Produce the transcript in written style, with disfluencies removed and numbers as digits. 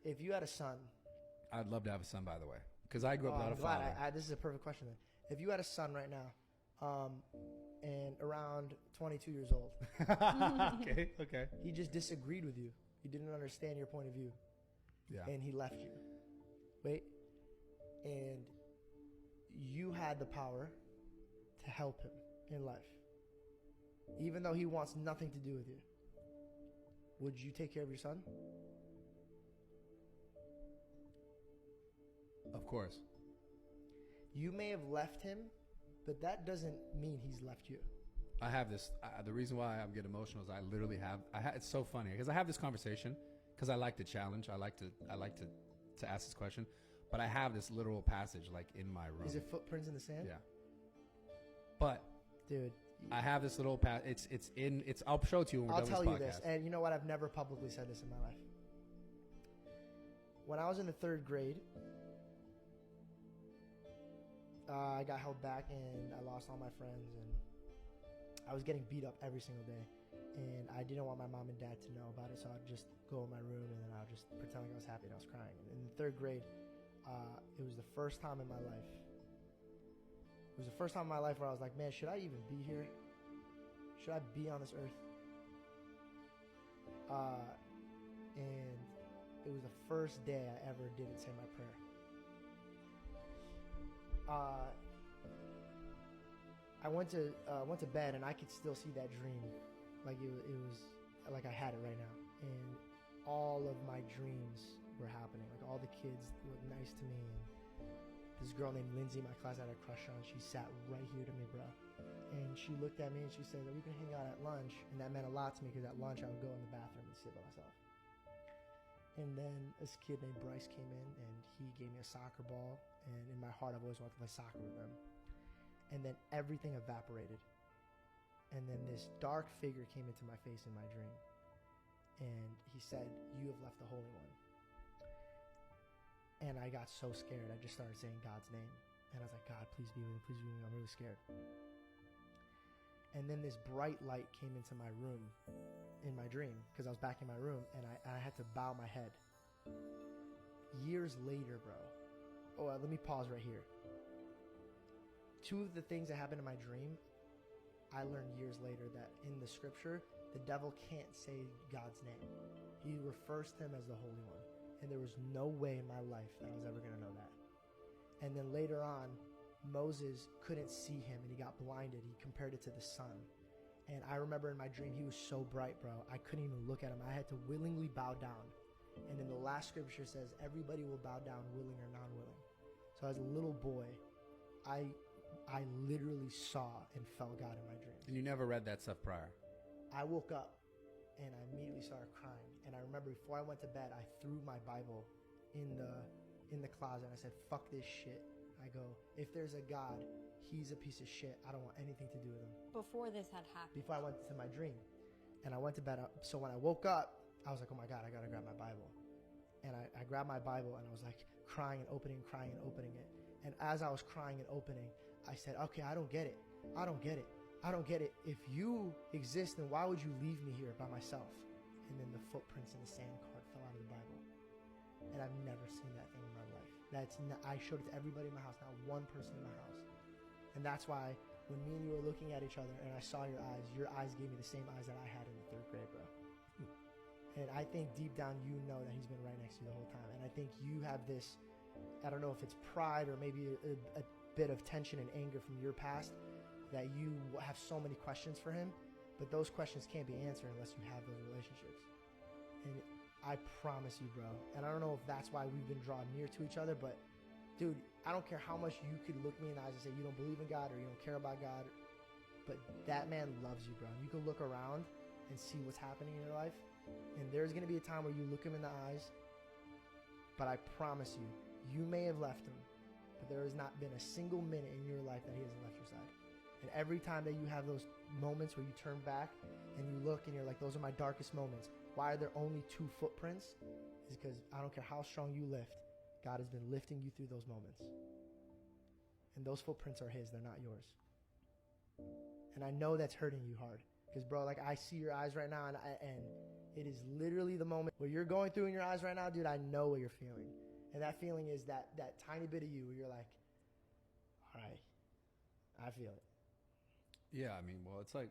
If you had a son. I'd love to have a son, by the way, because I grew up without a father. This is a perfect question then. If you had a son right now, and around 22 years old. Okay. He just disagreed with you. He didn't understand your point of view. Yeah. And he left you. Wait. And you had the power to help him in life. Even though he wants nothing to do with you. Would you take care of your son? Of course. You may have left him, but that doesn't mean he's left you. I have this. The reason why I'm getting emotional is I literally have. It's so funny because I have this conversation because I like the challenge. I like to ask this question, but I have this literal passage like in my room. Is it footprints in the sand? Yeah. But dude, I have this little It's. I'll show it to you when we're done with this podcast. I'll tell you this, and you know what? I've never publicly said this in my life. When I was in the 3rd grade, I got held back and I lost all my friends, and I was getting beat up every single day, and I didn't want my mom and dad to know about it, so I'd just go in my room and then I'd just pretend like I was happy and I was crying. And in the 3rd grade, it was the first time in my life. It was the first time in my life where I was like, man, should I even be here? Should I be on this earth? And it was the first day I ever didn't say my prayer. I went to bed and I could still see that dream, like it was like I had it right now, and all of my dreams were happening. Like all the kids were nice to me, and this girl named Lindsay in my class I had a crush on. She sat right here to me, bro, and she looked at me and she said, "Are we gonna hang out at lunch?" And that meant a lot to me because at lunch I would go in the bathroom and sit by myself. And then this kid named Bryce came in and he gave me a soccer ball, and in my heart I've always wanted to play soccer with him. And then everything evaporated. And then this dark figure came into my face in my dream. And he said, "You have left the Holy One." And I got so scared. I just started saying God's name. And I was like, "God, please be with me, please be with me. I'm really scared." And then this bright light came into my room in my dream, because I was back in my room, and I had to bow my head. Years later, bro. Let me pause right here. 2 of the things that happened in my dream, I learned years later that in the scripture, the devil can't say God's name. He refers to him as the Holy One. And there was no way in my life that I was ever going to know that. And then later on, Moses couldn't see him and he got blinded. He compared it to the sun. And I remember in my dream, he was so bright, bro. I couldn't even look at him. I had to willingly bow down. And in the last scripture says, everybody will bow down, willing or non-willing. So as a little boy, I literally saw and felt God in my dreams. And you never read that stuff prior? I woke up and I immediately started crying. And I remember before I went to bed, I threw my Bible in the closet and I said, "Fuck this shit." I go, if there's a God, he's a piece of shit. I don't want anything to do with him. Before this had happened? Before I went to my dream. And I went to bed. So when I woke up, I was like, oh my God, I got to grab my Bible. And I grabbed my Bible and I was like crying and opening it. And as I was crying and opening, I said, okay, I don't get it. If you exist, then why would you leave me here by myself? And then the footprints in the sand card fell out of the Bible. And I've never seen that thing in my life. I showed it to everybody in my house, not one person in my house. And that's why when me and you were looking at each other and I saw your eyes gave me the same eyes that I had in the 3rd grade, bro. And I think deep down you know that he's been right next to you the whole time. And I think you have this, I don't know if it's pride or maybe a bit of tension and anger from your past, that you have so many questions for him, but those questions can't be answered unless you have those relationships. And I promise you, bro, and I don't know if that's why we've been drawn near to each other, but dude, I don't care how much you could look me in the eyes and say you don't believe in God or you don't care about God, but that man loves you, bro. You can look around and see what's happening in your life, and there's going to be a time where you look him in the eyes, but I promise you, you may have left him, but there has not been a single minute in your life that he hasn't left your side. And every time that you have those moments where you turn back and you look and you're like, those are my darkest moments. Why are there only 2 footprints? It's because I don't care how strong you lift, God has been lifting you through those moments. And those footprints are his, they're not yours. And I know that's hurting you hard. Because, bro, like I see your eyes right now and It is literally the moment where you're going through in your eyes right now, dude. I know what you're feeling. And that feeling is that tiny bit of you where you're like, all right, I feel it. Yeah, I mean, well, it's like